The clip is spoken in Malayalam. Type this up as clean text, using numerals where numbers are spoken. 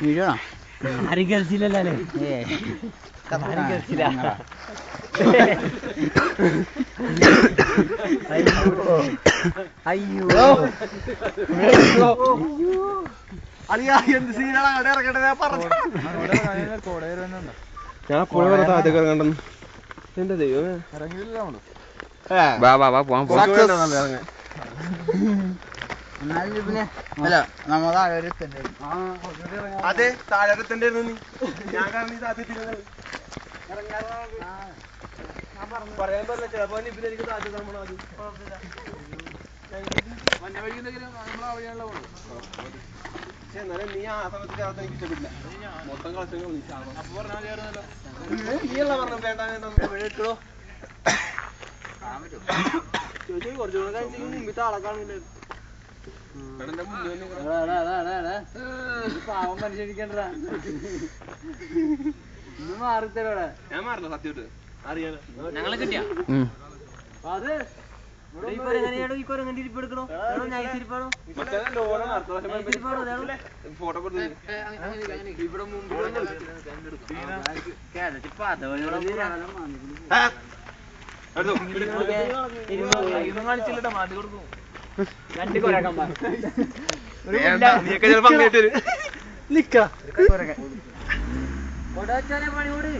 വീഴണോ? ആരും കളിച്ചില്ലല്ലേ? ആരും കളിച്ചില്ല. അയ്യോ അളിയാ എന്ത് സീനാണ് അവിടെ ഇറങ്ങട്ടെ ഞാൻ പറഞ്ഞു. ഞാൻ ആദ്യമൊക്കെ ഇറങ്ങണ്ടെന്ന് എന്റെ ദൈവമേ ഇറങ്ങിയില്ല നമ്മള്. അതെ താഴെത്തന്നെ ഞാൻ കാരണം പറയാൻ പറ്റില്ല. ചിലപ്പോ ഇപ്പൊ എനിക്ക് താഴ്ച എന്നാലും നീ ആ സമയത്ത് ചേർത്ത് എനിക്ക് ഇഷ്ടപ്പെട്ടില്ല. മൊത്തം കളക്ഷങ്ങൾ നീയല്ല പറഞ്ഞു വേണ്ട എടുക്കണോ ചോദിച്ചു. കുറച്ചുകൂടെ കഴിഞ്ഞ മുമ്പിത്തെ ആളെ കാണൂല. പാവം മനുഷ്യരിക്കണ്ടാ ഇന്ന് മാറിത്തരോടെ. ഞാൻ മാറില്ല സത്യമായിട്ട് അറിയാലോ. ഞങ്ങളെ കിട്ടിയാ അത് ഫോട്ടോ കളിച്ചില്ലട്ടോ മാറ്റി കൊടുക്കും. ചിലപ്പോ അങ്ങോട്ട് പണി കൂടി